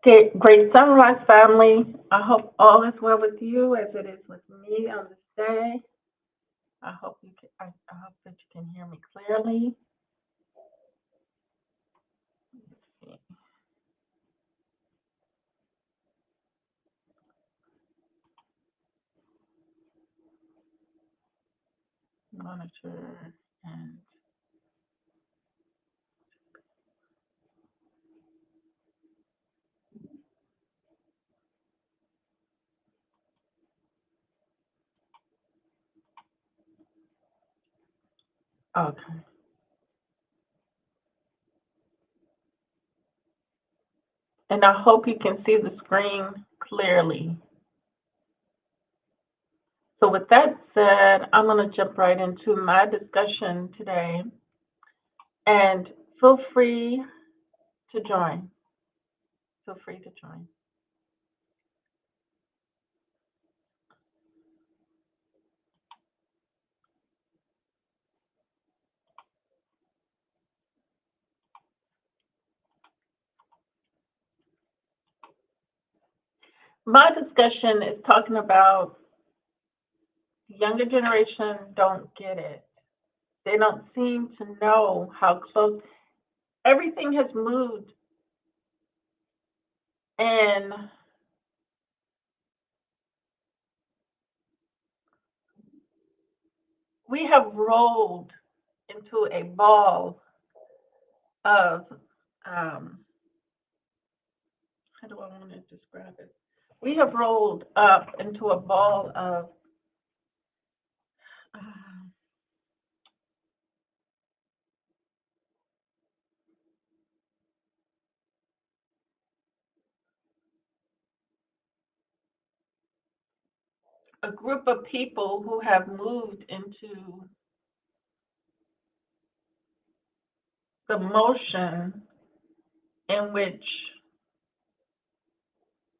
Great Sunrise family. I hope all is well with you as it is with me on this day. I hope that you can hear me clearly. Monitor and okay. And I hope you can see the screen clearly. So with that said, I'm going to jump right into my discussion today, and feel free to join. Feel free to join. My discussion is talking about the younger generation don't get it. They don't seem to know how close everything has moved, and we have rolled into a ball of how do I want to describe it? We have rolled up into a ball of uh, a group of people who have moved into the motion in which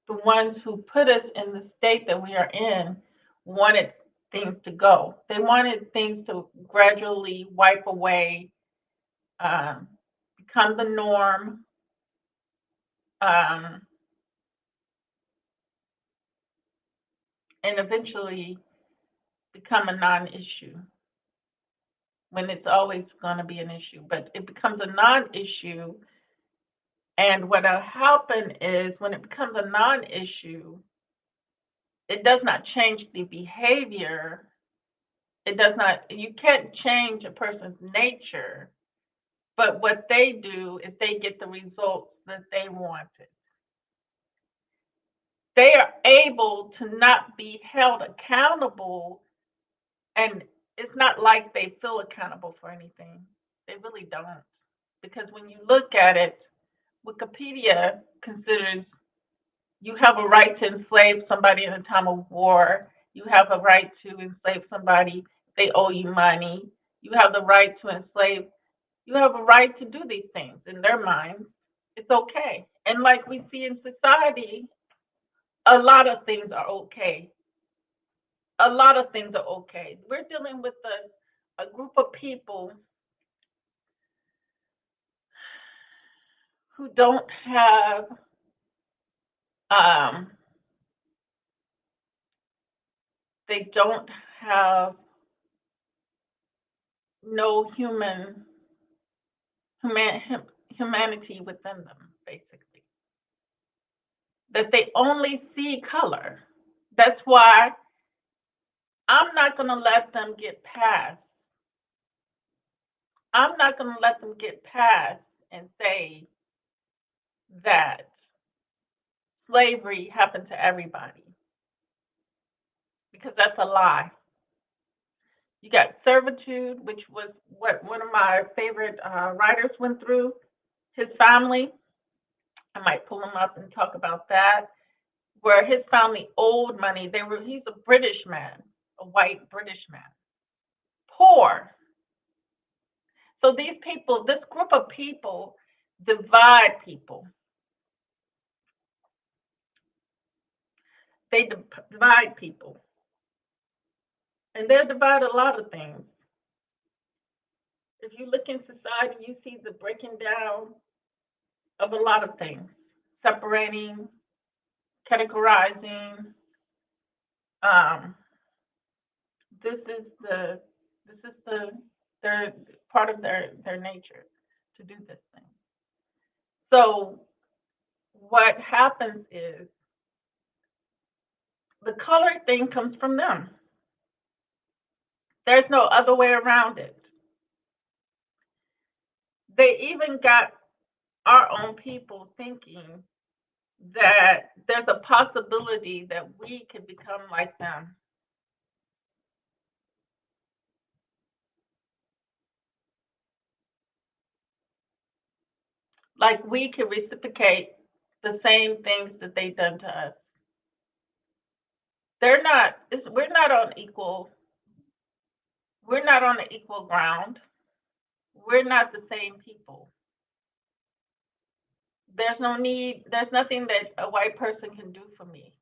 the ones who put us in the state that we are in wanted things to go. They wanted things to gradually wipe away, um, become the norm, um, and eventually become a non-issue when it's always going to be an issue. But it becomes a non-issue, and what'll happen is when it becomes a non-issue, it does not change the behavior. It does not. You can't change a person's nature, but what they do is they get the results that they wanted. They are able to not be held accountable, and it's not like they feel accountable for anything. They really don't. Because when you look at it, Wikipedia considers you have a right to enslave somebody in a time of war. You have a right to enslave somebody if they owe you money. You have the right to enslave. You have a right to do these things in their minds. It's okay. And like we see in society, a lot of things are okay. A lot of things are okay. We're dealing with a group of people who don't have um, they don't have no human humanity within them, basically. That they only see color. That's why I'm not going to let them get past. I'm not going to let them get past and say that slavery happened to everybody, because that's a lie. You got servitude, which was what one of my favorite writers went through. His family, I might pull him up and talk about that, where his family owed money. He's a British man, a white British man, poor. So these people, this group of people, divide people. They divide people, and they're divided a lot of things. If you look in society, you see the breaking down of a lot of things. separating, categorizing. Um, this is the this is their part of their nature to do this thing. So what happens is the color thing comes from them. There's no other way around it. They even got our own people thinking that there's a possibility that we could become like them. Like we can reciprocate the same things that they've done to us. They're not. We're not on equal. We're not on the equal ground. We're not the same people. There's no need. There's nothing that a white person can do for me.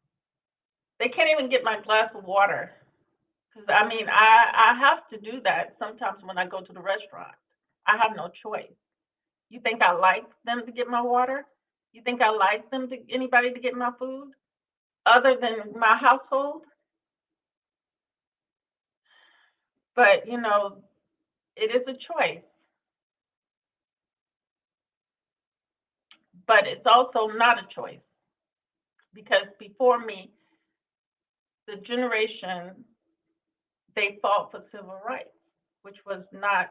They can't even get my glass of water. Because I mean, I have to do that sometimes when I go to the restaurant. I have no choice. You think I like them to get my water? You think I like them to anybody to get my food other than my household? But it is a choice. But it's also not a choice because before me, the generation they fought for civil rights, which was not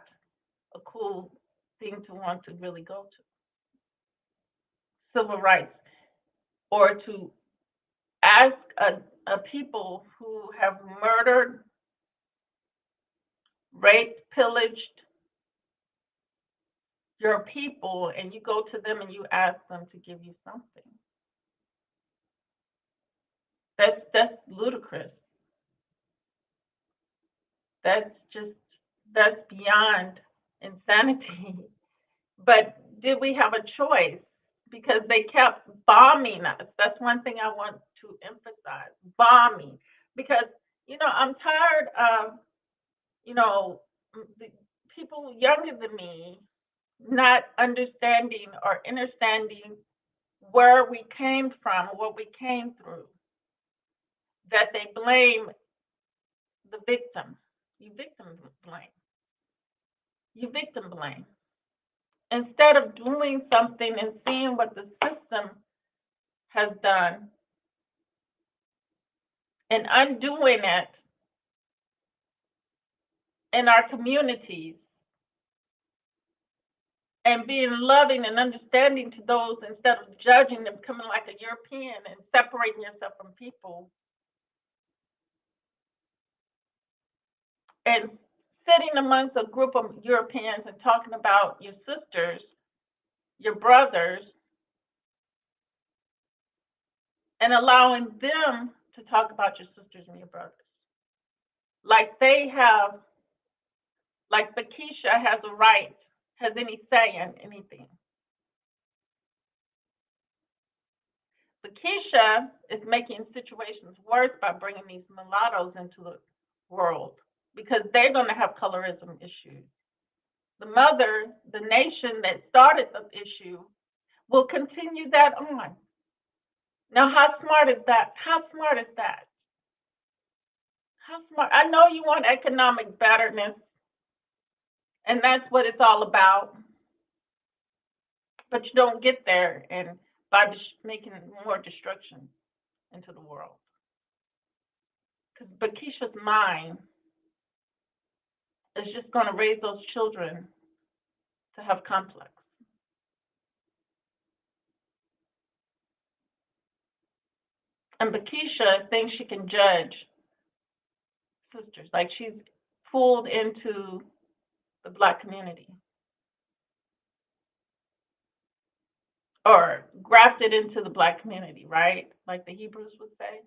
a cool thing to want to really go to. Civil rights, or to ask a people who have murdered, raped, pillaged your people, and you go to them and you ask them to give you something. That's ludicrous. That's just that's beyond insanity. But did we have a choice? Because they kept bombing us. That's one thing I want to emphasize. Bombing. Because, I'm tired of, you know, the people younger than me not understanding or understanding where we came from, what we came through, that they blame the victim. You victim blame. You victim blame. Instead of doing something and seeing what the system has done and undoing it in our communities and being loving and understanding to those instead of judging them, becoming like a European and separating yourself from people and sitting amongst a group of Europeans and talking about your sisters, your brothers, and allowing them to talk about your sisters and your brothers. Like they have, like Bakisha has a right, has any say in anything. Bakisha is making situations worse by bringing these mulattoes into the world because they're going to have colorism issues. The mother, the nation that started the issue, will continue that on. Now, how smart is that? How smart is that? How smart? I know you want economic betterness, and that's what it's all about, but you don't get there and by making more destruction into the world. Because Bakisha's mind is just going to raise those children to have complex. And Bakisha thinks she can judge sisters, like she's fooled into the black community or grafted into the black community, right? Like the Hebrews would say.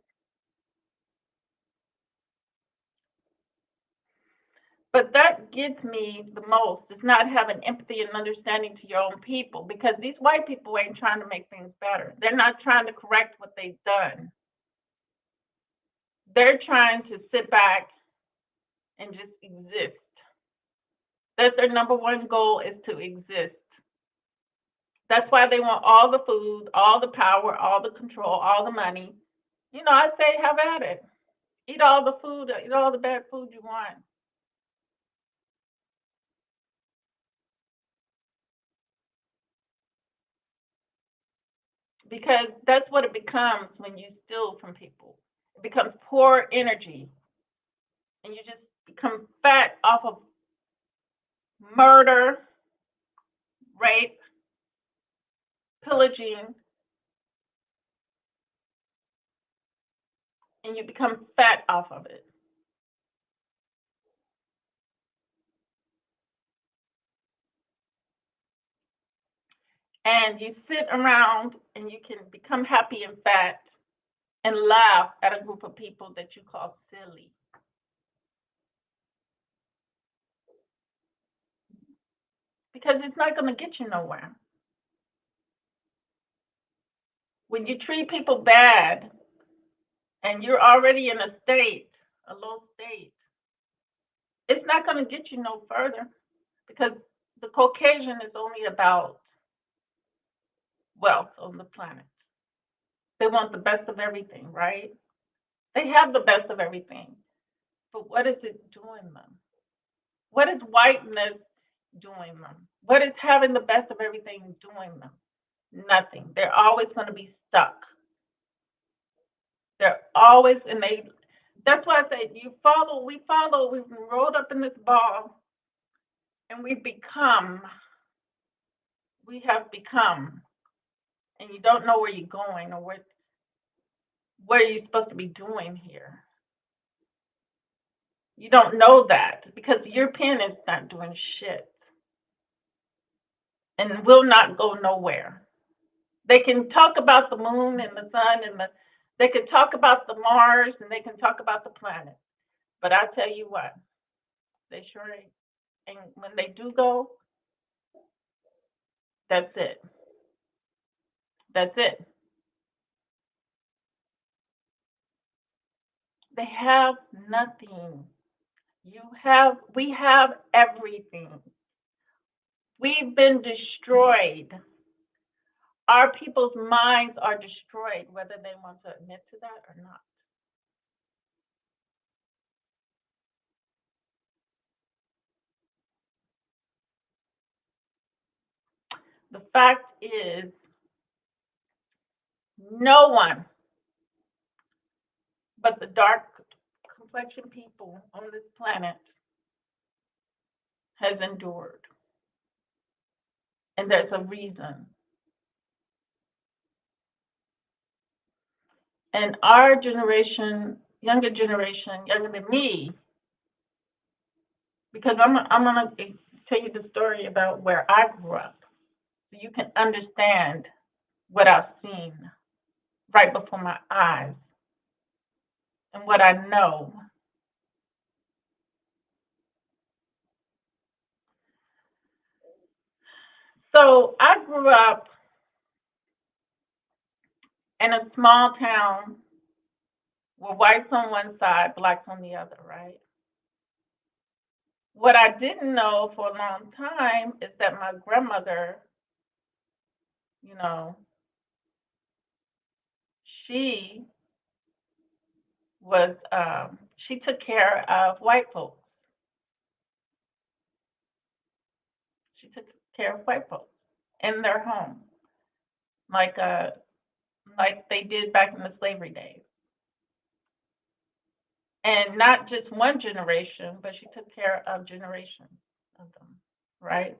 But that gets me the most is not having empathy and understanding to your own people because these white people ain't trying to make things better. They're not trying to correct what they've done. They're trying to sit back and just exist. That's their number one goal is to exist. That's why they want all the food, all the power, all the control, all the money. I say have at it. Eat all the food, eat all the bad food you want. Because that's what it becomes when you steal from people. It becomes poor energy, and you just become fat off of murder, rape, pillaging, and you become fat off of it. And you sit around and you can become happy and fat and laugh at a group of people that you call silly. Because it's not going to get you nowhere. When you treat people bad and you're already in a state, a low state, it's not going to get you no further because the Caucasian is only about wealth on the planet. They want the best of everything, right? They have the best of everything. But what is it doing them? What is whiteness doing them? What is having the best of everything doing them? Nothing. They're always going to be stuck. They're always, and that's why I say we've rolled up in this ball and we have become, and you don't know where you're going or what are you supposed to be doing here. You don't know that because the European is not doing shit and will not go nowhere. They can talk about the moon and the sun they can talk about the Mars and they can talk about the planet. But I tell you what, they sure ain't. And when they do go, that's it. That's it. They have nothing. We have everything. We've been destroyed. Our people's minds are destroyed, whether they want to admit to that or not. The fact is, no one but the dark complexion people on this planet has endured. And there's a reason. And our generation, younger than me, because I'm gonna tell you the story about where I grew up, so you can understand what I've seen right before my eyes and what I know. So I grew up in a small town with whites on one side, blacks on the other, right? What I didn't know for a long time is that my grandmother, you know, she was she took care of white folks. She took care of white folks in their home, like uh like they did back in the slavery days. And not just one generation, but she took care of generations of them, right?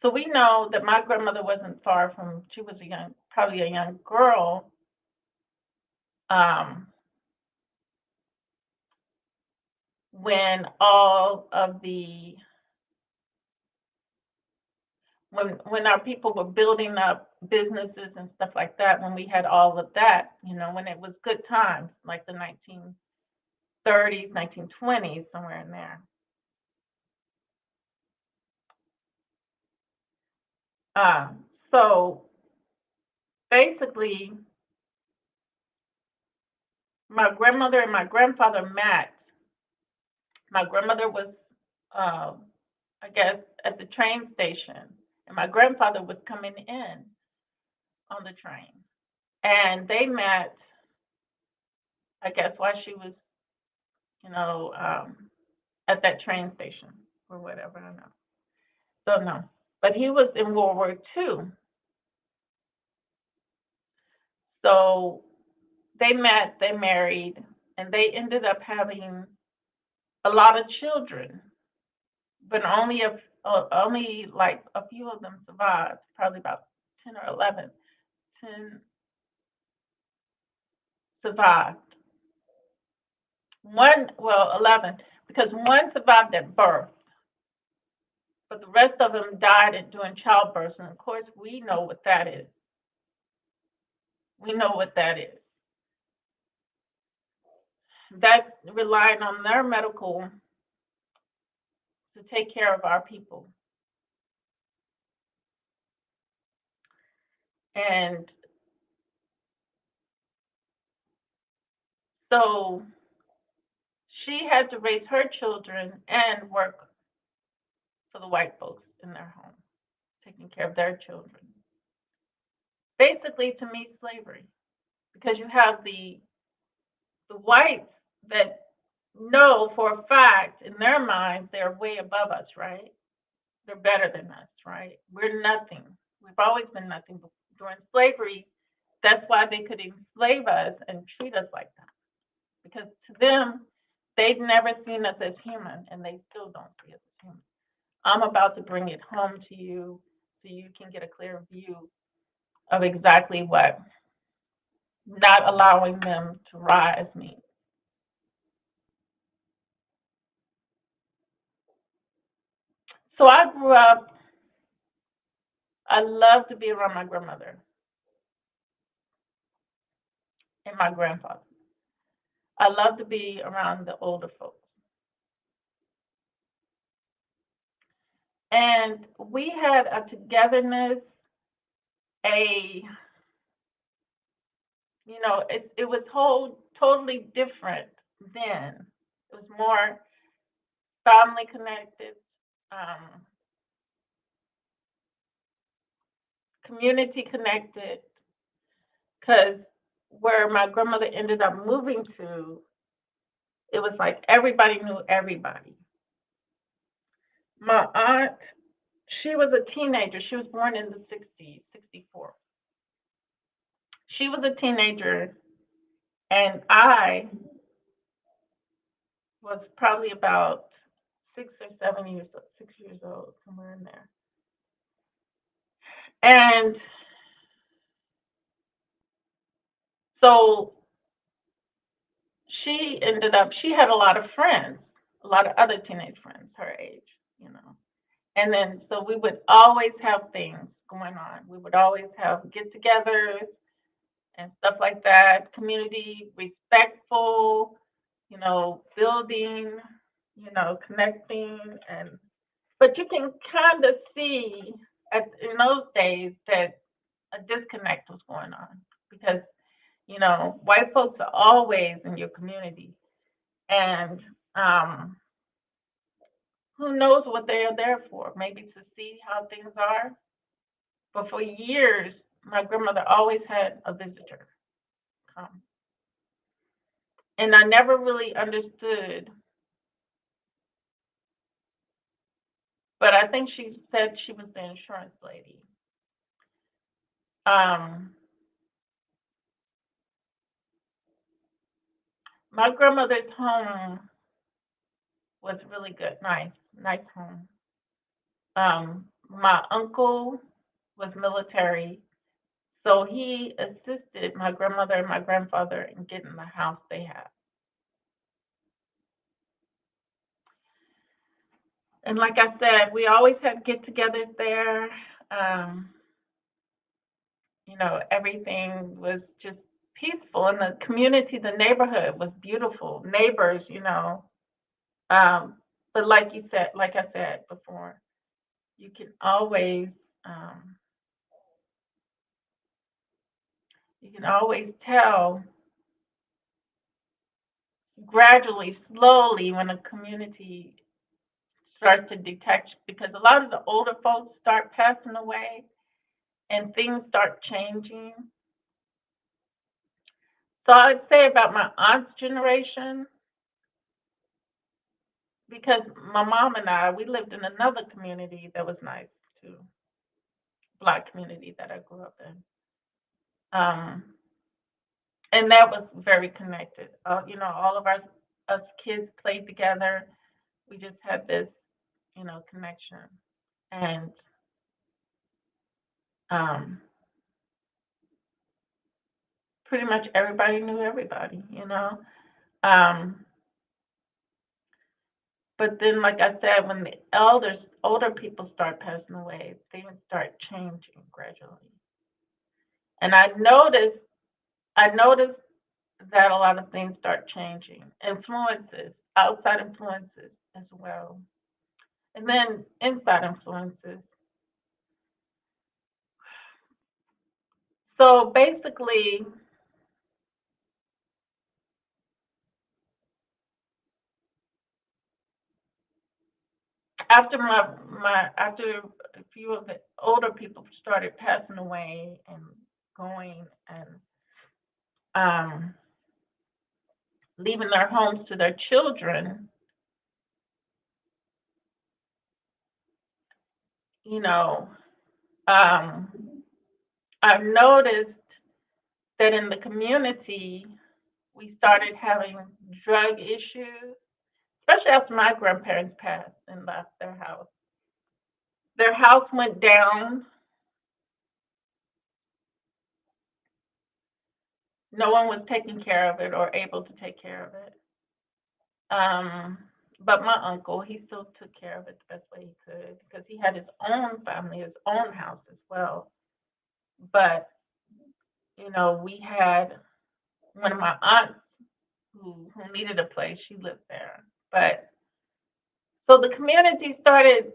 So we know that my grandmother wasn't far from, she was probably a young girl, um, when all of the, when our people were building up businesses and stuff like that, when we had all of that, when it was good times, like the 1930s, 1920s, somewhere in there. So basically, my grandmother and my grandfather met. My grandmother was, uh, I guess, at the train station, and my grandfather was coming in on the train, and they met. I guess while she was, you know, at that train station or whatever. I don't know. Don't know. But he was in World War II, so they met, they married, and they ended up having a lot of children, but only like a few of them survived, probably about 10 or 11. 10 survived. One, well, 11, because one survived at birth, but the rest of them died during childbirth. And of course, we know what that is. We know what that is. That's relying on their medical to take care of our people. And so she had to raise her children and work for the white folks in their home, taking care of their children. Basically, to me, slavery, because you have the whites that know for a fact in their minds they're way above us, right? They're better than us, right? We're nothing. We've always been nothing. During slavery, that's why they could enslave us and treat us like that. Because to them, they've never seen us as human, and they still don't see us as human. I'm about to bring it home to you so you can get a clear view of exactly what not allowing them to rise means. So I grew up, I loved to be around my grandmother and my grandfather. I love to be around the older folks. And we had a togetherness, a, it was totally different then. It was more family connected, um, community connected, because where my grandmother ended up moving to, it was like everybody knew everybody. My aunt, she was a teenager. She was born in the 60s, 64. She was a teenager, and I was probably about 6 years old, somewhere in there. And so she had a lot of friends, a lot of other teenage friends her age, you know. And then so we would always have things going on. We would always have get-togethers and stuff like that. Community, respectful, building, connecting, and but you can kind of see in those days that a disconnect was going on because white folks are always in your community, and um, who knows what they are there for? Maybe to see how things are. But for years, my grandmother always had a visitor come, and I never really understood. But I think she said she was the insurance lady. Um, my grandmother's home was really good, nice home. My uncle was military, so he assisted my grandmother and my grandfather in getting the house they had. And like I said, we always had get-togethers there. Um, everything was just peaceful, and the community, the neighborhood was beautiful. Neighbors, but like I said before, you can always um, tell gradually, slowly, when a community starts to detach because a lot of the older folks start passing away and things start changing. So I'd say about my aunt's generation, because my mom and I, we lived in another community that was nice too, black community that I grew up in. Um, and that was very connected. All of us kids played together. We just had this, connection. And um, pretty much everybody knew everybody. Um, but then, like I said, when the older people start passing away, things start changing gradually. And I noticed that a lot of things start changing. Influences, outside influences as well. And then inside influences. So basically, after a few of the older people started passing away and going and um, leaving their homes to their children, you know, um, I've noticed that in the community we started having drug issues, especially after my grandparents passed and left their house. Their house went down. No one was taking care of it or able to take care of it. Um, but my uncle, he still took care of it the best way he could because he had his own family, his own house as well. But, we had one of my aunts who needed a place, she lived there. But so the community started,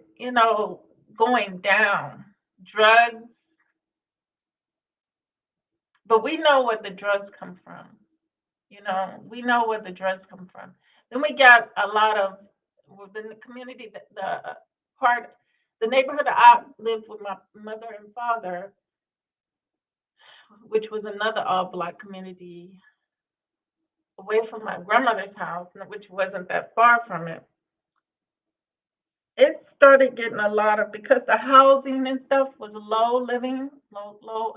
going down. Drugs, but we know where the drugs come from. We know where the drugs come from. Then we got a lot of within the community, part, the neighborhood that I lived with my mother and father, which was another all black community away from my grandmother's house, which wasn't that far from it. It started getting a lot of because the housing and stuff was low living, low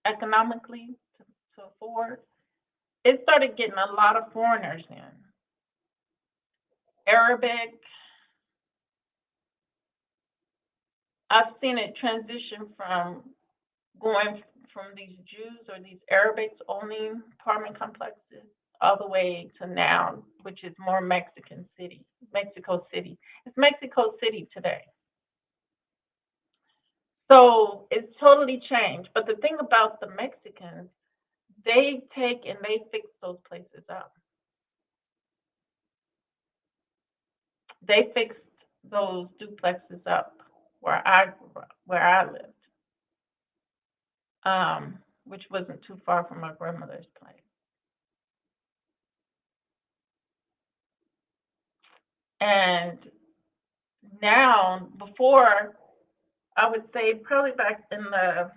economically to afford. It started getting a lot of foreigners in. Arabic, I've seen it transition from going from these Jews or these Arabics owning apartment complexes all the way to now, which is more Mexico City. It's Mexico City today. So it's totally changed. But the thing about the Mexicans, they take and they fix those places up. They fixed those duplexes up where I lived, which wasn't too far from my grandmother's place. And now, before, I would say probably back in the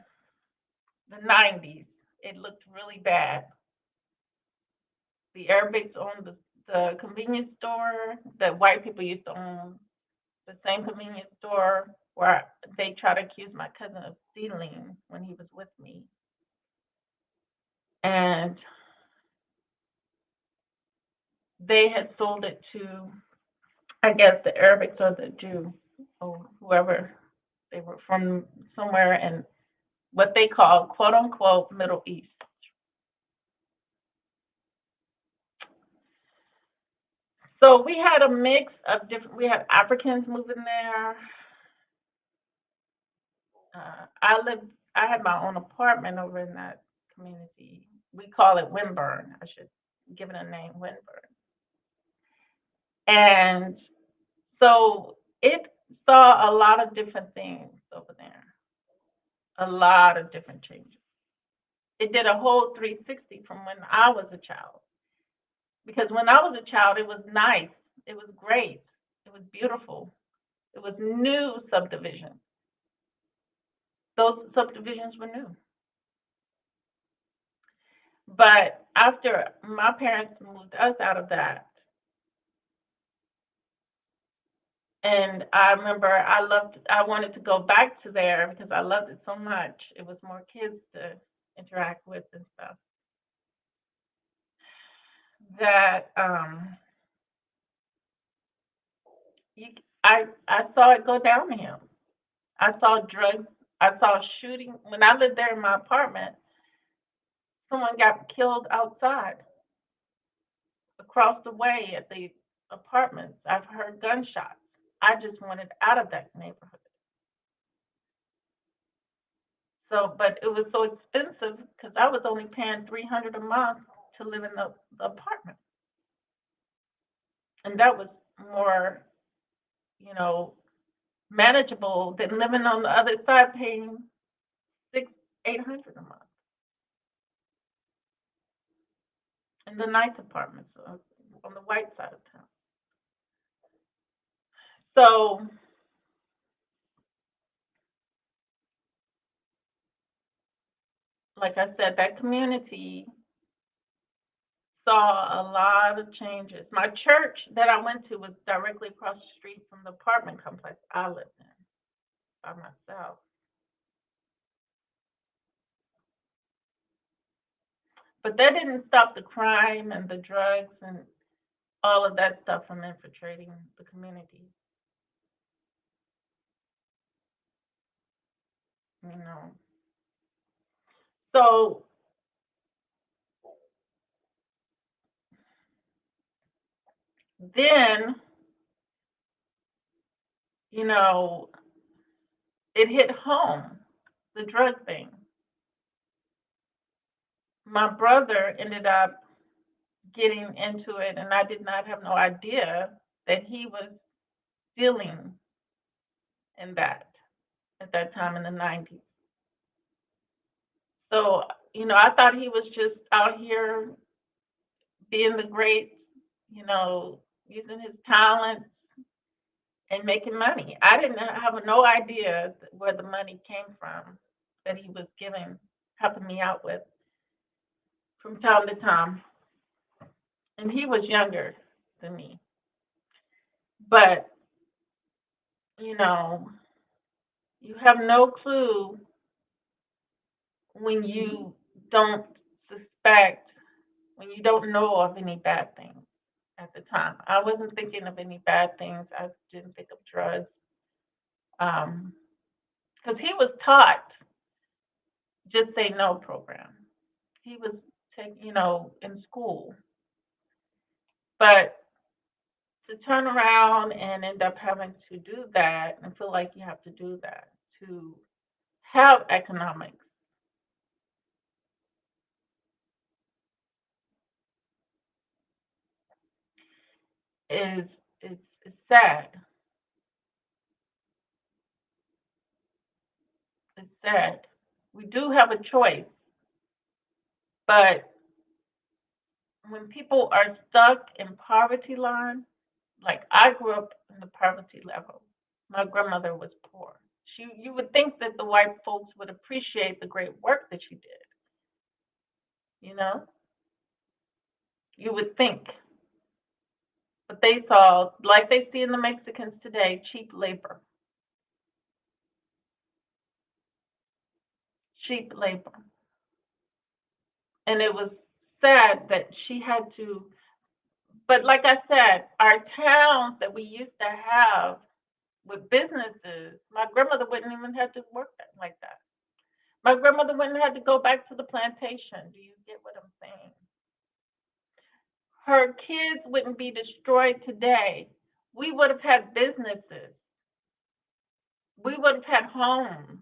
90s, it looked really bad. The Arabics owned the convenience store that white people used to own, the same convenience store where they tried to accuse my cousin of stealing when he was with me. And they had sold it to, I guess, the Arabics or the Jew or whoever they were from somewhere in what they call quote unquote Middle East. So we had a mix of different. We had Africans moving there. I lived. I had my own apartment over in that community. We call it Winburn. I should give it a name, Winburn. And so it saw a lot of different things over there. A lot of different changes. It did a whole 360 from when I was a child. Because when I was a child, it was nice. It was great. It was beautiful. It was new subdivision. Those subdivisions were new. But after my parents moved us out of that, and I remember I wanted to go back to there because I loved it so much. It was more kids to interact with and stuff. That you, I saw it go downhill. I saw drugs. I saw shooting. When I lived there in my apartment, someone got killed outside across the way at the apartments. I've heard gunshots. I just wanted out of that neighborhood. So, but it was so expensive because I was only paying 300 a month to live in the apartment, and that was more, you know, manageable than living on the other side paying 800 a month in the nice apartments on the white side of town. So, like I said, that community saw a lot of changes. My church that I went to was directly across the street from the apartment complex I lived in by myself. But that didn't stop the crime and the drugs and all of that stuff from infiltrating the community. You know. So then, you know, it hit home, the drug thing. My brother ended up getting into it, and I did not have no idea that he was dealing in that at that time in the 90s. So, I thought he was just out here being the great, using his talents and making money. I didn't have no idea where the money came from that he was giving, helping me out with from time to time. And he was younger than me. But, you know, you have no clue when you don't suspect, when you don't know of any bad things at the time. I wasn't thinking of any bad things. I didn't think of drugs. Because he was taught just say no program. He was, in school. But to turn around and end up having to do that and feel like you have to do that to have economics is is sad. It's sad. We do have a choice, but when people are stuck in poverty line, like I grew up in the poverty level. My grandmother was poor. You would think that the white folks would appreciate the great work that she did. You know, you would think, but they saw, like they see in the Mexicans today, cheap labor, cheap labor, and it was sad that she had to. But like I said, our towns that we used to have with businesses, my grandmother wouldn't even have to work like that. My grandmother wouldn't have to go back to the plantation. Do you get what I'm saying? Her kids wouldn't be destroyed today. We would have had businesses. We would have had homes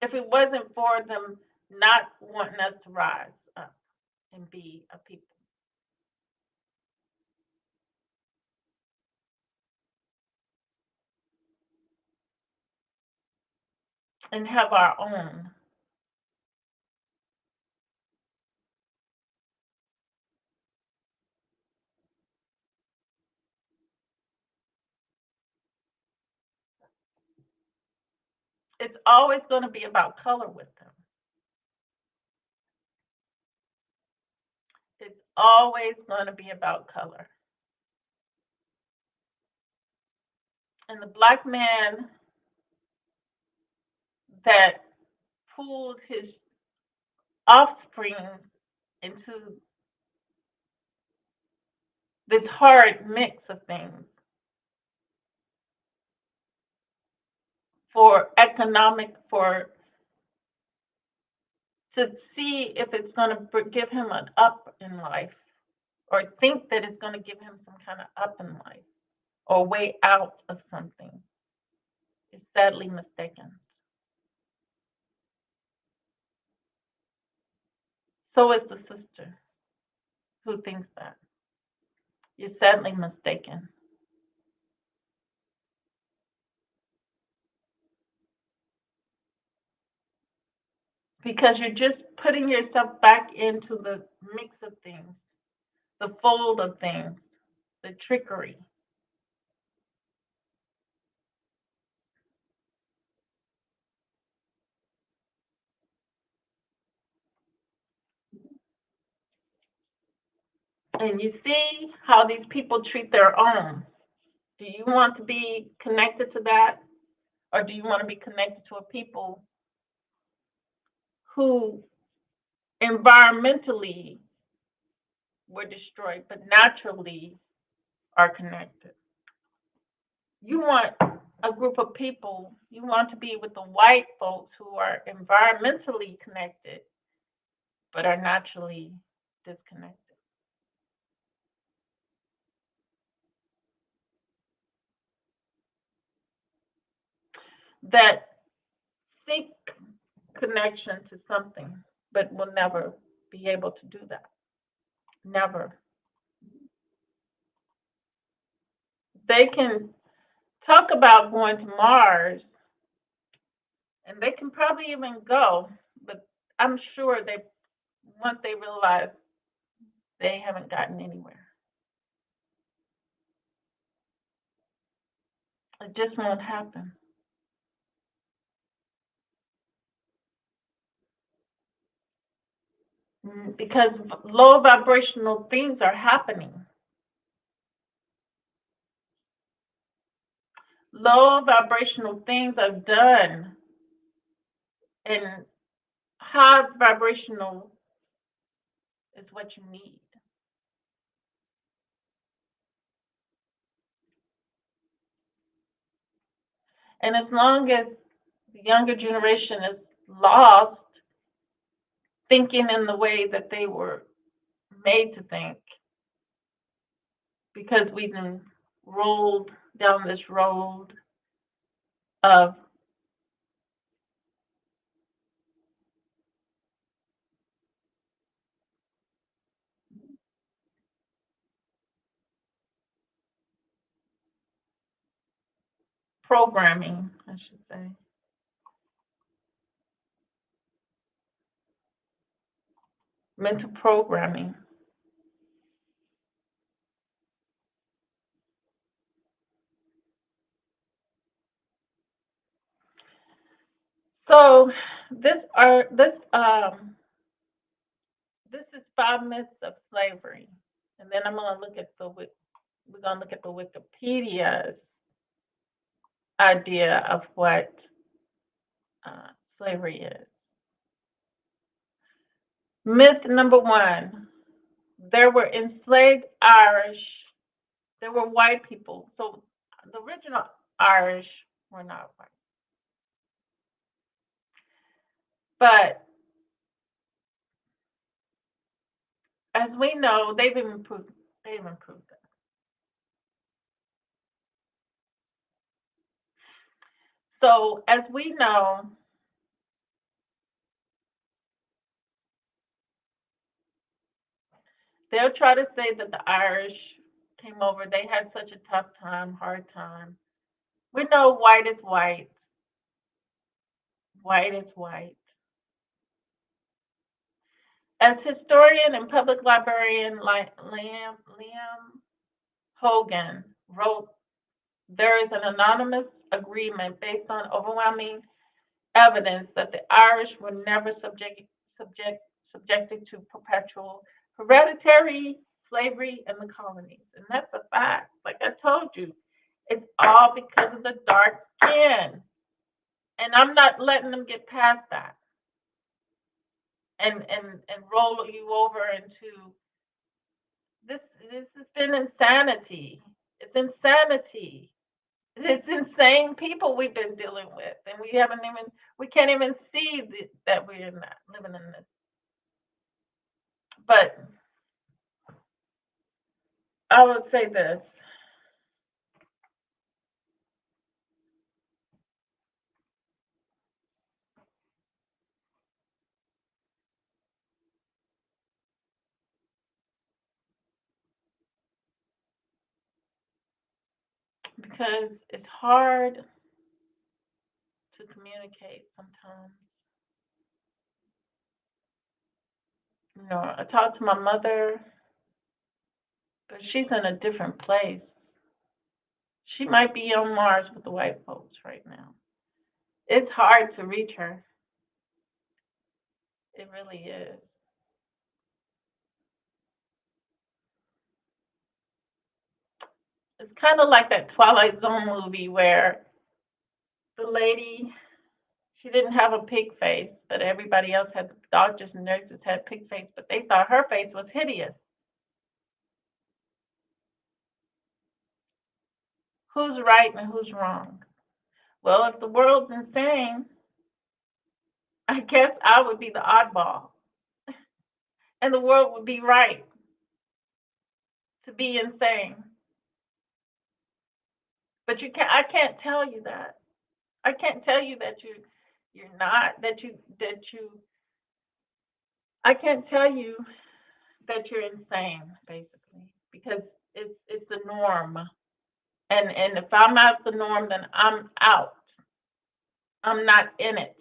if it wasn't for them not wanting us to rise up and be a people and have our own. It's always going to be about color with them. It's always going to be about color. And the black man that pulled his offspring into this hard mix of things for economic, for to see if it's going to give him an up in life, or think that it's going to give him some kind of up in life or way out of something, is sadly mistaken. So is the sister who thinks that. You're sadly mistaken. Because you're just putting yourself back into the mix of things, the fold of things, the trickery. And you see how these people treat their own. Do you want to be connected to that? Or do you want to be connected to a people who environmentally were destroyed, but naturally are connected? You want a group of people, you want to be with the white folks who are environmentally connected, but are naturally disconnected. That seek connection to something, but will never be able to do that. Never. They can talk about going to Mars, and they can probably even go, but I'm sure they once they realize they haven't gotten anywhere. It just won't happen. Because low vibrational things are happening. Low vibrational things are done, and high vibrational is what you need. And as long as the younger generation is lost, thinking in the way that they were made to think, because we've been rolled down this road of programming, I should say. Mental programming. So this is 5 myths of slavery, and then I'm gonna look at we're gonna look at the Wikipedia's idea of what slavery is. Myth number one: there were enslaved Irish. There were white people. So the original Irish were not white, but as we know, they've improved. They've improved it. So as we know, they'll try to say that the Irish came over. They had such a tough time, hard time. We know white is white. White is white. As historian and public librarian Liam Hogan wrote, there is an anonymous agreement based on overwhelming evidence that the Irish were never subject, subjected to perpetual hereditary slavery in the colonies. And that's a fact. Like I told you, it's all because of the dark skin. And I'm not letting them get past that and roll you over into this has been insanity. It's insanity. It's insane people we've been dealing with, and we can't even see that we're not living in this. But I would say this because it's hard to communicate sometimes. I talk to my mother, but she's in a different place. She might be on Mars with the white folks right now. It's hard to reach her. It really is. It's kind of like that Twilight Zone movie where the lady, she didn't have a pig face, but everybody else had, doctors and nurses had pig face, but they thought her face was hideous. Who's right and who's wrong? Well, if the world's insane, I guess I would be the oddball, and the world would be right to be insane. But I can't tell you that. I can't tell you that you're not, I can't tell you that you're insane, basically, because it's the norm. And if I'm out the norm, then I'm out. I'm not in it.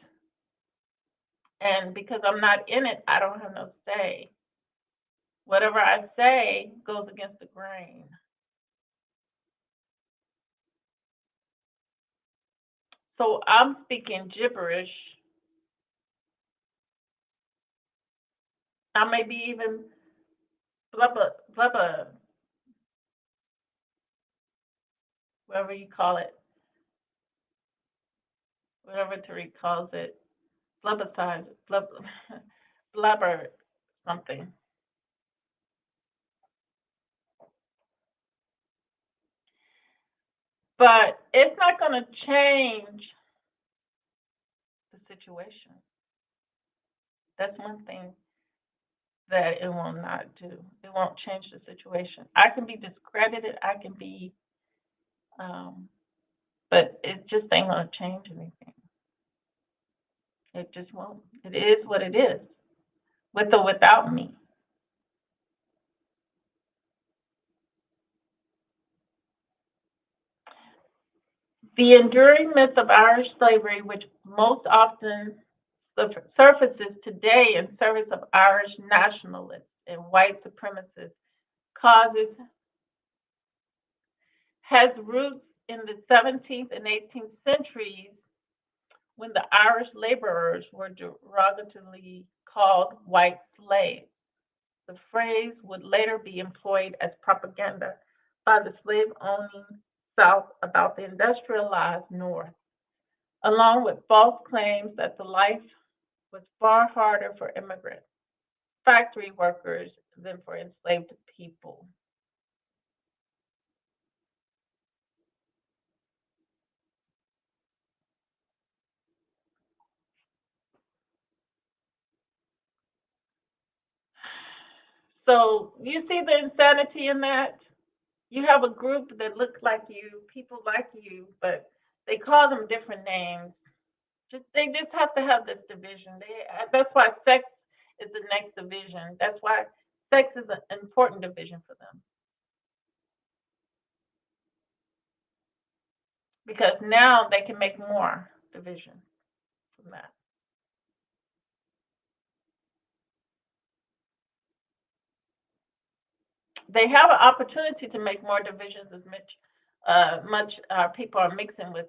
And because I'm not in it, I don't have no say. Whatever I say goes against the grain. So I'm speaking gibberish. I may be even blubber, blubber, whatever you call it, whatever Tariq calls it, blubber size, blubber, blubber something. But it's not going to change the situation. That's one thing that it will not do. It won't change the situation. I can be discredited. I can be, but it just ain't going to change anything. It just won't. It is what it is, with or without me. The enduring myth of Irish slavery, which most often surfaces today in service of Irish nationalists and white supremacists, causes has roots in the 17th and 18th centuries when the Irish laborers were derogatorily called white slaves. The phrase would later be employed as propaganda by the slave owning South about the industrialized North, along with false claims that the life was far harder for immigrant factory workers than for enslaved people. So you see the insanity in that? You have a group that looks like you, people like you, but they call them different names. They just have to have this division. That's why sex is the next division. That's why sex is an important division for them because now they can make more division from that. They have an opportunity to make more divisions as much people are mixing with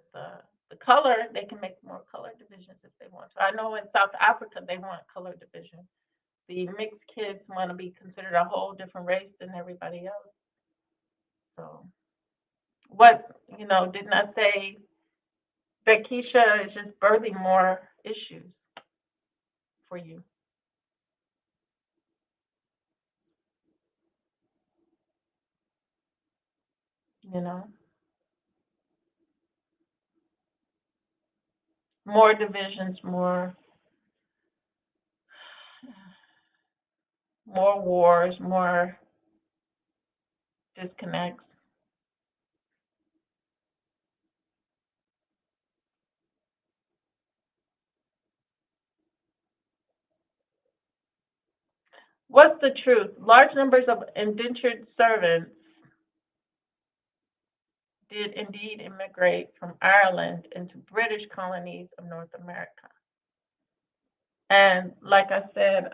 The color, they can make more color divisions if they want to. I know in South Africa they want color division. The mixed kids want to be considered a whole different race than everybody else. So what, didn't I say that Keisha is just birthing more issues for you? You know, more divisions, more wars, more disconnects. What's the truth? Large numbers of indentured servants did indeed immigrate from Ireland into British colonies of North America. And like I said,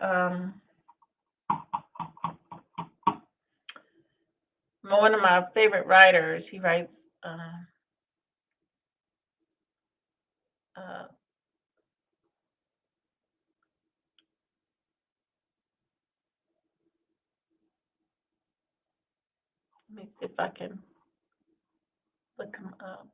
one of my favorite writers, he writes, uh, let me see if I can look him up.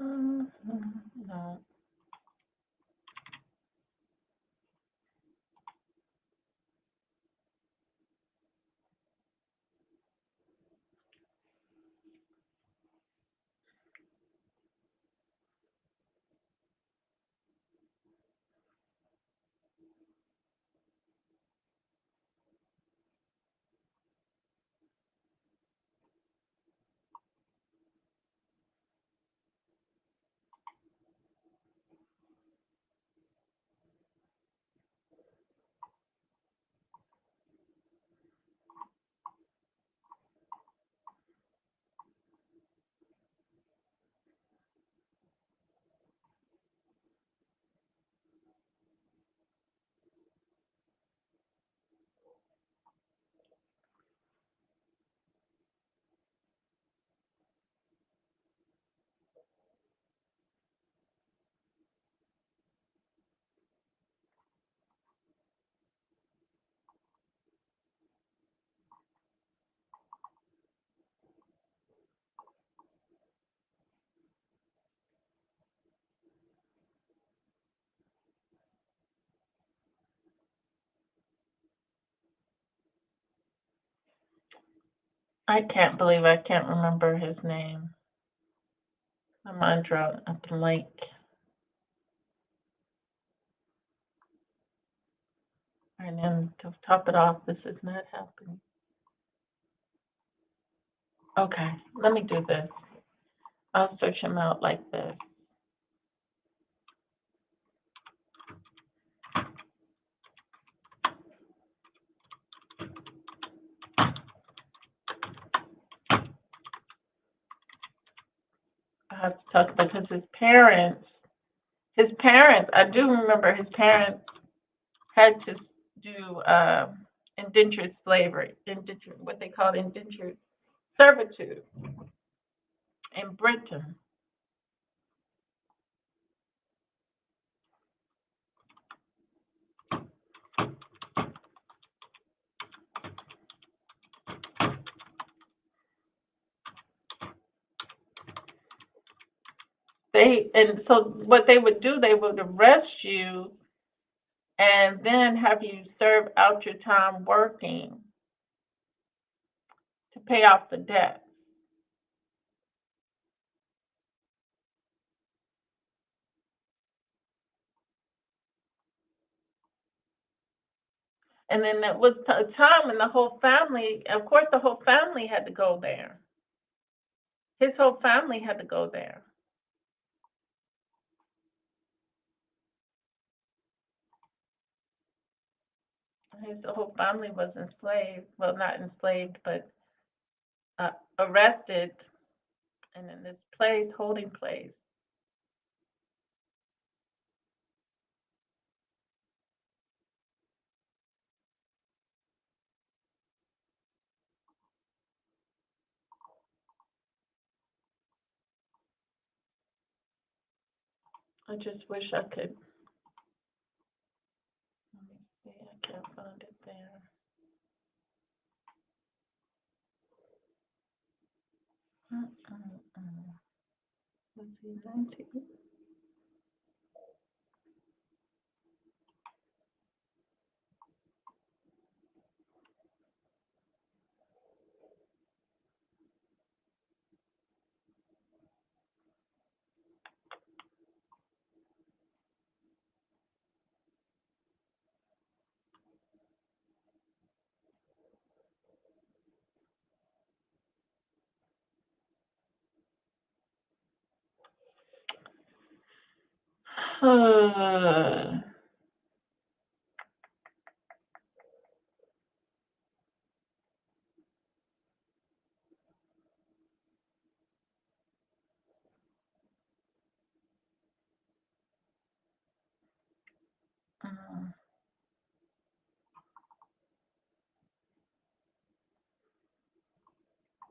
No. I can't believe I can't remember his name. My mind drew a blank. And then to top it off, this is not happening. Okay, let me do this. I'll search him out like this. I have to talk because his parents, I do remember his parents had to do indentured slavery, what they called indentured servitude in Britain. And so what they would do, they would arrest you and then have you serve out your time working to pay off the debt. And then there was a time when the whole family, of course, the whole family had to go there. His whole family had to go there. His whole family was enslaved. Well, not enslaved, but arrested and in this place, holding place. I just wish I could. Let me see. I can't find it there. Let's see, 19.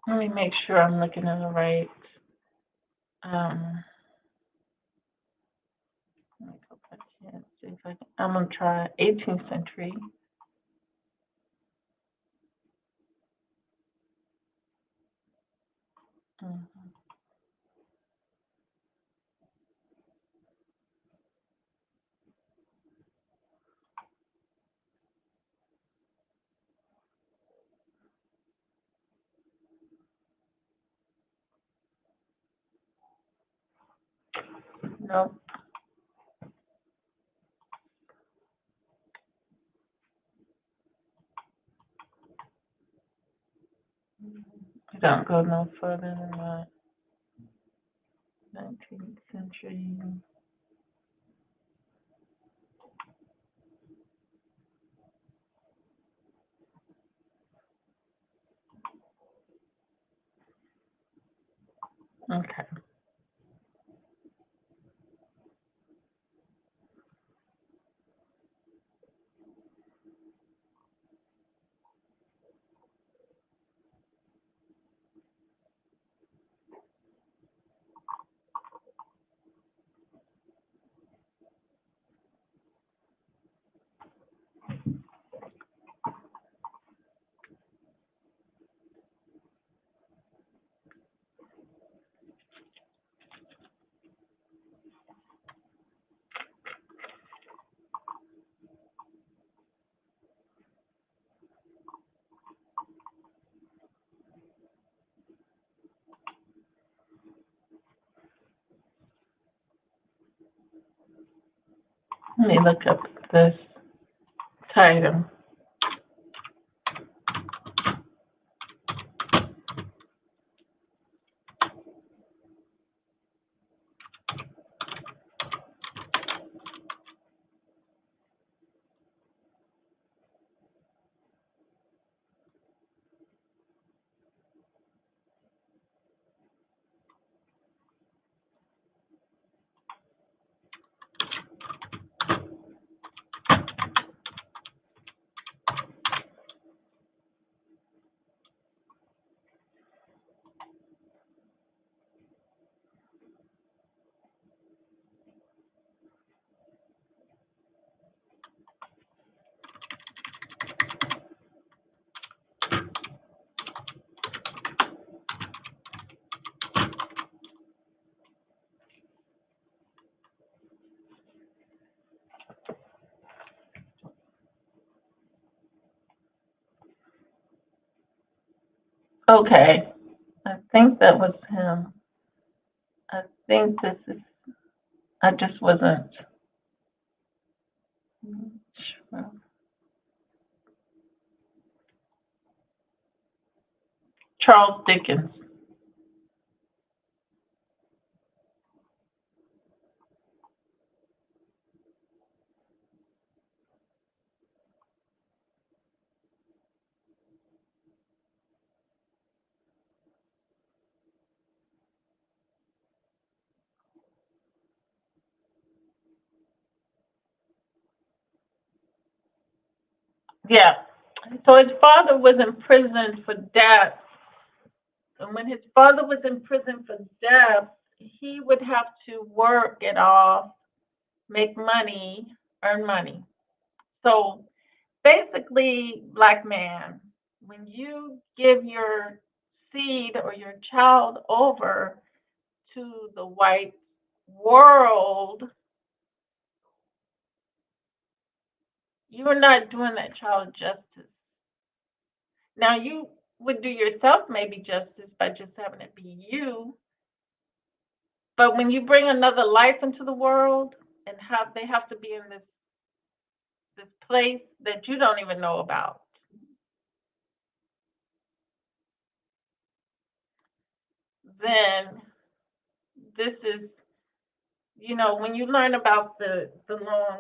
Let me make sure I'm looking at the right. Let me go back here and see if I can. I'm gonna try 18th century. Nope. I don't go no further than that. 19th century. Okay. Let me look up this title. Okay. I think that was him. I think this is, I just wasn't sure. Charles Dickens. Yeah. So his father was in prison for debt. And when his father was in prison for debt, he would have to work it off, make money, earn money. So basically, black man, when you give your seed or your child over to the white world, you're not doing that child justice. Now, you would do yourself maybe justice by just having it be you, but when you bring another life into the world and have they have to be in this place that you don't even know about, then this is, when you learn about the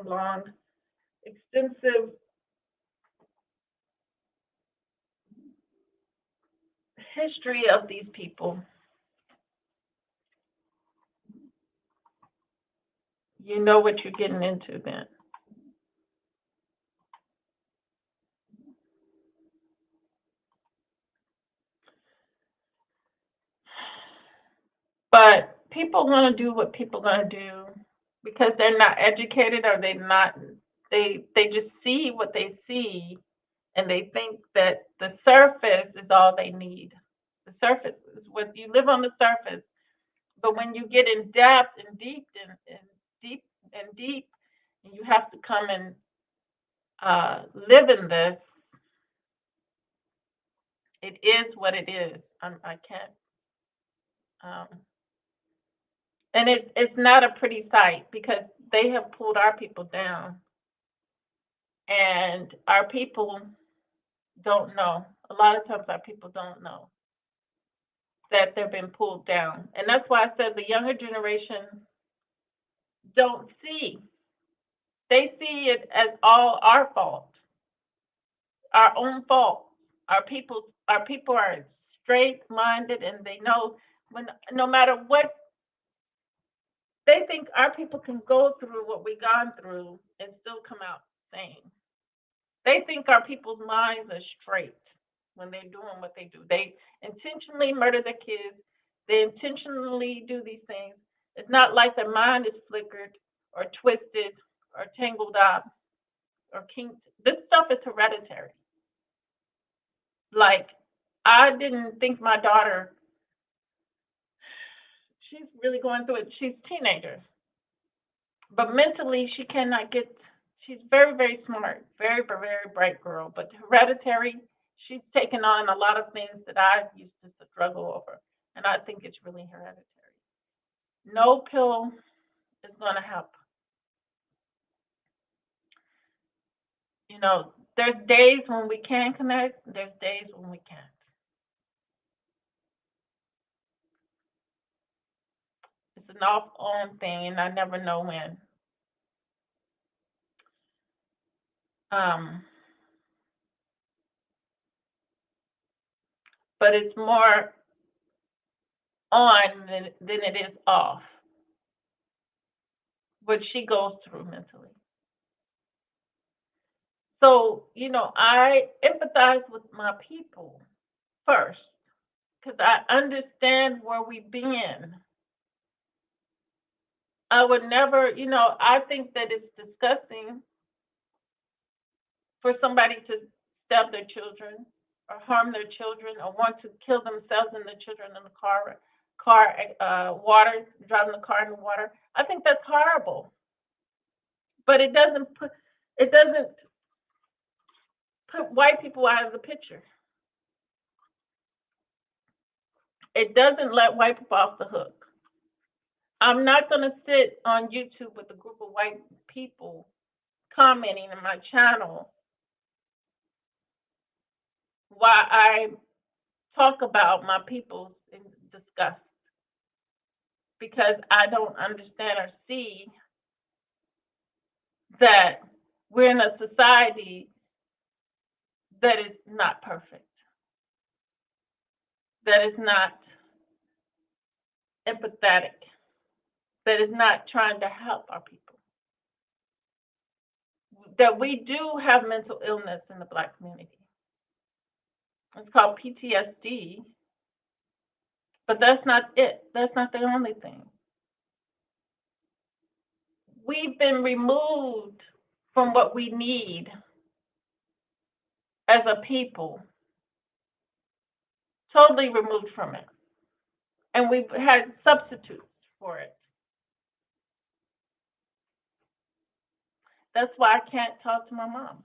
long extensive history of these people, you know what you're getting into then. But people want to do what people going to do because they're not educated or they just see what they see and they think that the surface is all they need. The surface is what you live on the surface. But when you get in depth and deep and deep, and you have to come and live in this, it is what it is. I can't, um, and it's not a pretty sight because they have pulled our people down, and our people don't know. A lot of times, our people don't know that they've been pulled down, and that's why I said the younger generation don't see. They see it as all our fault, our own fault. Our people are straight minded, and they know when no matter what they think our people can go through what we gone through and still come out sane. They think our people's minds are straight when they're doing what they do. They intentionally murder their kids. They intentionally do these things. It's not like their mind is flickered or twisted or tangled up or kinked. This stuff is hereditary. Like, I didn't think my daughter, she's really going through it. She's a teenager, but mentally she cannot get. She's very, very smart, very, very bright girl, but hereditary. She's taken on a lot of things that I used to struggle over, and I think it's really hereditary. No pill is going to help. There's days when we can connect. There's days when we can't. It's an off-on thing, and I never know when. Um, but it's more on than it is off. What she goes through mentally. So, I empathize with my people first because I understand where we've been. I would never, I think that it's disgusting for somebody to stab their children or harm their children or want to kill themselves and their children in the water, driving the car in the water. I think that's horrible. But it doesn't put white people out of the picture. It doesn't let white people off the hook. I'm not going to sit on YouTube with a group of white people commenting on my channel while I'm talk about my people in disgust because I don't understand or see that we're in a society that is not perfect, that is not empathetic, that is not trying to help our people. That we do have mental illness in the Black community. It's called PTSD, but that's not it. That's not the only thing. We've been removed from what we need as a people, totally removed from it. And we've had substitutes for it. That's why I can't talk to my mom.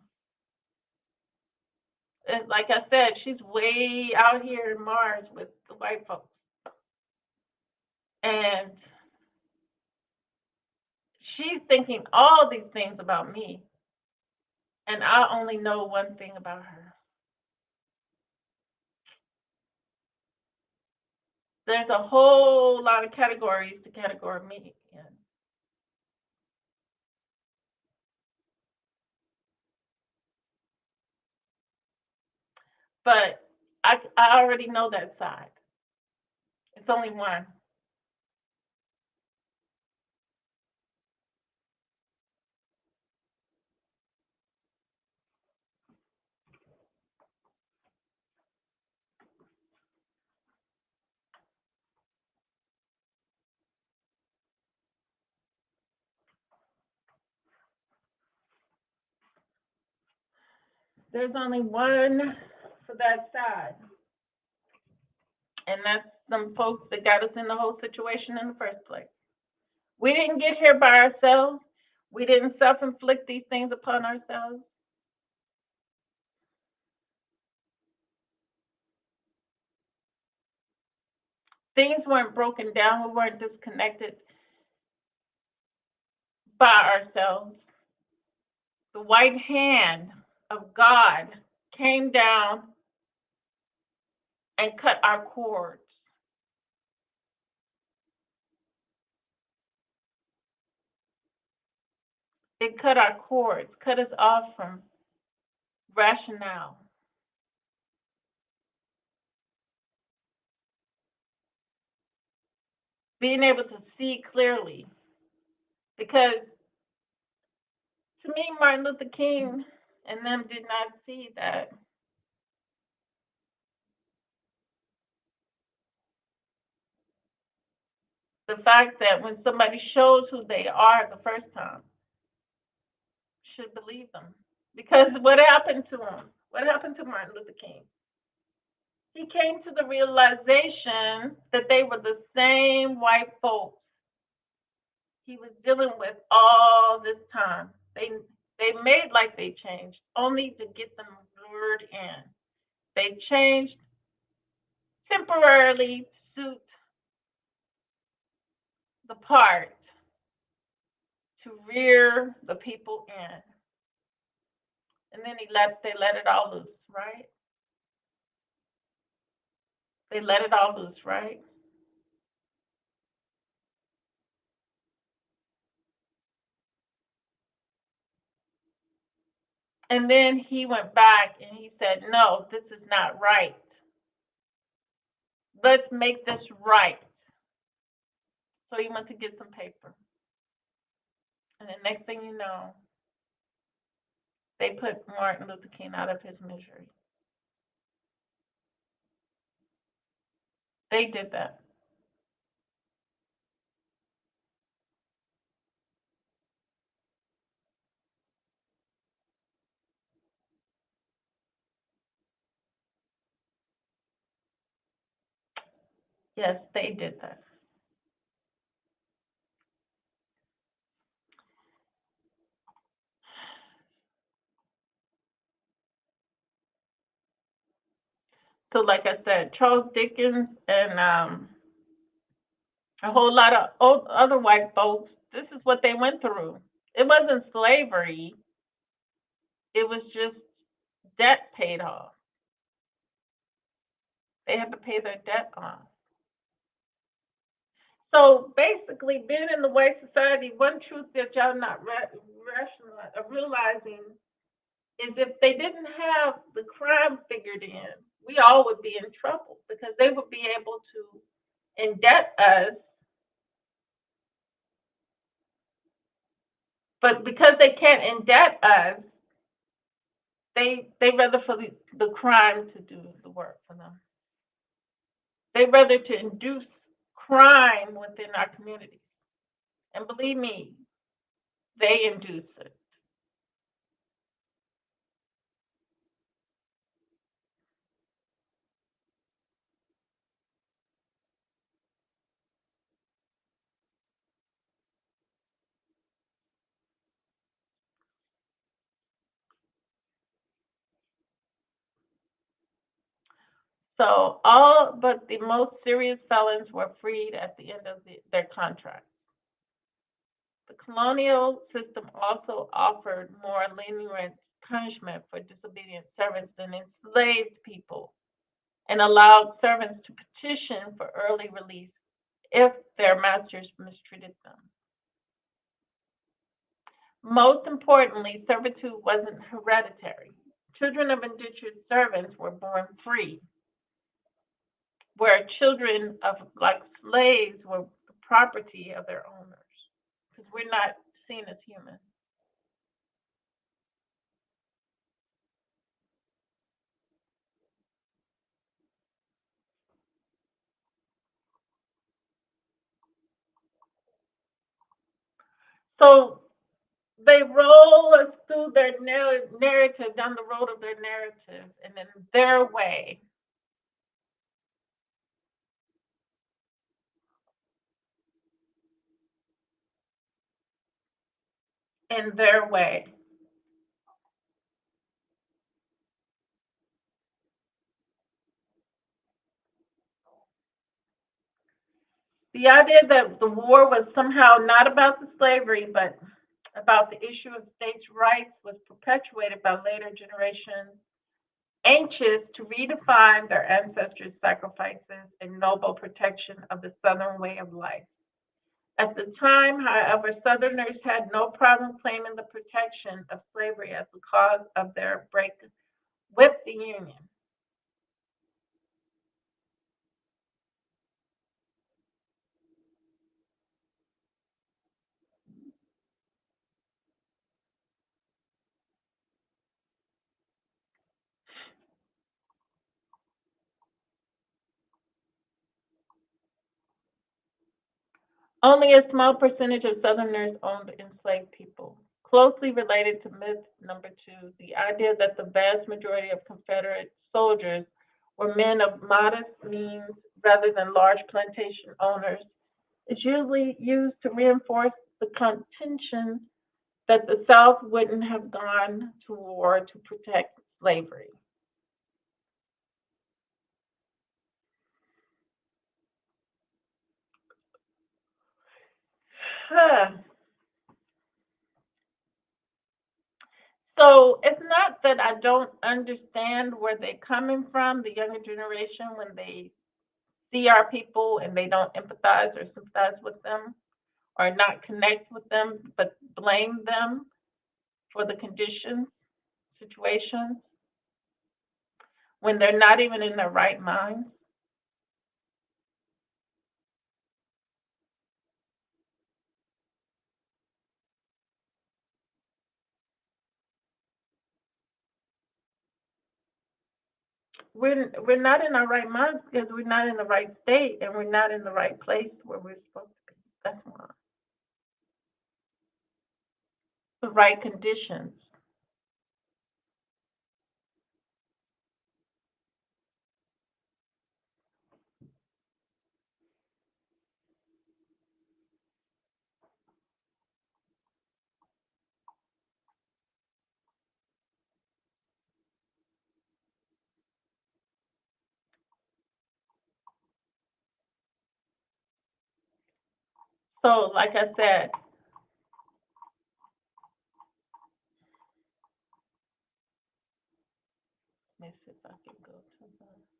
And like I said, she's way out here in Mars with the white folks. And she's thinking all these things about me. And I only know one thing about her. There's a whole lot of categories to categorize me in. But I already know that side. It's only one. There's only one for that side. And that's some folks that got us in the whole situation in the first place. We didn't get here by ourselves. We didn't self inflict these things upon ourselves. Things weren't broken down. We weren't disconnected by ourselves. The white hand of God came down and cut our cords. It cut our cords, cut us off from rationale. Being able to see clearly. Because to me, Martin Luther King and them did not see that. The fact that when somebody shows who they are the first time, you should believe them. Because what happened to him? What happened to Martin Luther King? He came to the realization that they were the same white folks he was dealing with all this time. They made like they changed, only to get them lured in. They changed temporarily to suit the part to rear the people in. And then they let it all loose, right? They let it all loose, right? And then he went back and he said, no, this is not right. Let's make this right. So he went to get some paper. And the next thing you know, they put Martin Luther King out of his misery. They did that. Yes, they did that. So, like I said, Charles Dickens and a whole lot of other white folks, this is what they went through. It wasn't slavery, it was just debt paid off. They had to pay their debt off. So basically, being in the white society, one truth that y'all not realizing is if they didn't have the crime figured in, we all would be in trouble because they would be able to indebt us, but because they can't indebt us, they rather for the crime to do the work for them. They rather to induce crime within our communities. And believe me, they induce it. So all but the most serious felons were freed at the end of their contract. The colonial system also offered more lenient punishment for disobedient servants than enslaved people and allowed servants to petition for early release if their masters mistreated them. Most importantly, servitude wasn't hereditary. Children of indentured servants were born free, where children of like slaves were the property of their owners, because we're not seen as human. So they roll us through their narrative, down the road of their narrative, and in their way. The idea that the war was somehow not about the slavery, but about the issue of states' rights was perpetuated by later generations anxious to redefine their ancestors' sacrifices and noble protection of the Southern way of life. At the time, however, Southerners had no problem claiming the protection of slavery as the cause of their break with the Union. Only a small percentage of Southerners owned enslaved people. Closely related to myth number two, the idea that the vast majority of Confederate soldiers were men of modest means rather than large plantation owners is usually used to reinforce the contention that the South wouldn't have gone to war to protect slavery. So it's not that I don't understand where they're coming from, the younger generation, when they see our people and they don't empathize or sympathize with them or not connect with them, but blame them for the conditions, situations, when they're not even in their right minds. We're not in our right minds because we're not in the right state and we're not in the right place where we're supposed to be. That's why. The right conditions. So, like I said, let me see if I can go to that.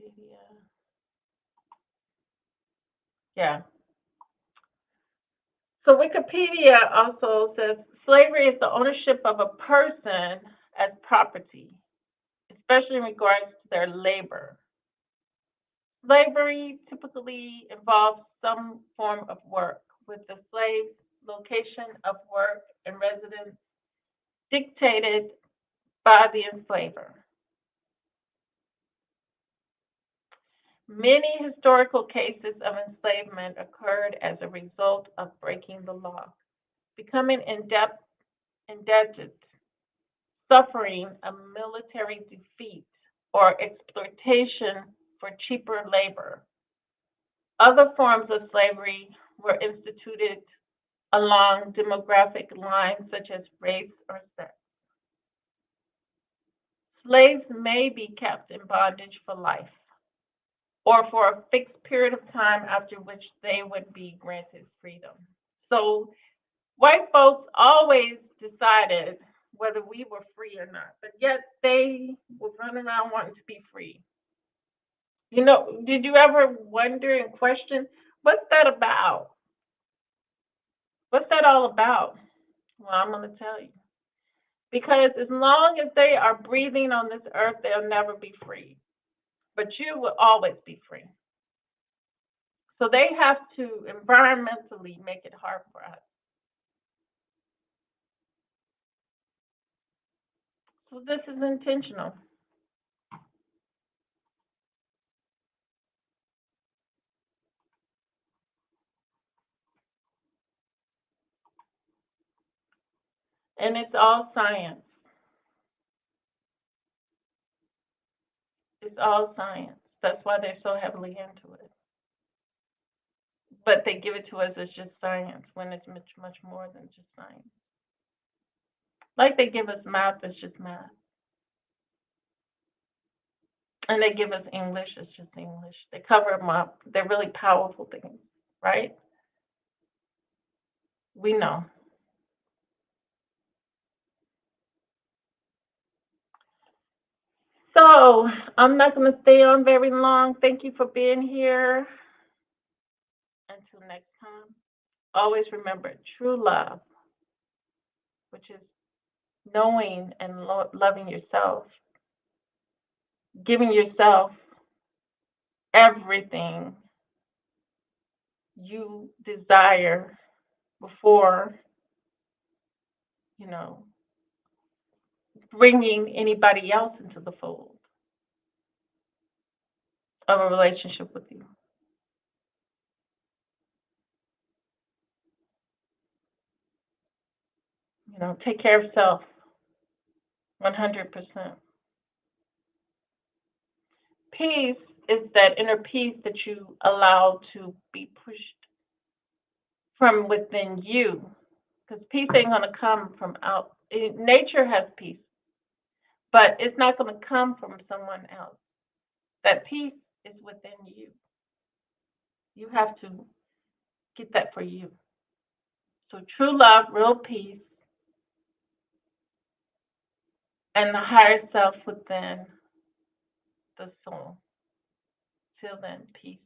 Wikipedia. Yeah. So Wikipedia also says slavery is the ownership of a person as property, especially in regards to their labor. Slavery typically involves some form of work, with the slave's location of work and residence dictated by the enslaver. Many historical cases of enslavement occurred as a result of breaking the law, becoming indebted, suffering a military defeat, or exploitation for cheaper labor. Other forms of slavery were instituted along demographic lines such as race or sex. Slaves may be kept in bondage for life or for a fixed period of time after which they would be granted freedom. So white folks always decided whether we were free or not, but yet they were running around wanting to be free. You know, did you ever wonder and question, what's that about? What's that all about? Well, I'm going to tell you. Because as long as they are breathing on this earth, they'll never be free. But you will always be free. So they have to environmentally make it hard for us. So this is intentional. And it's all science. It's all science. That's why they're so heavily into it. But they give it to us as just science when it's much, much more than just science. Like they give us math as just math. And they give us English as just English. They cover them up. They're really powerful things, right? We know. So I'm not going to stay on very long. Thank you for being here. Until next time, always remember true love, which is knowing and loving yourself, giving yourself everything you desire before, you know, bringing anybody else into the fold of a relationship with you. You know, take care of self 100%. Peace is that inner peace that you allow to be pushed from within you. Because peace ain't going to come from out. Nature has peace, but it's not going to come from someone else. That peace is within you. You have to get that for you. So true love, real peace, and the higher self within the soul. Till then, peace.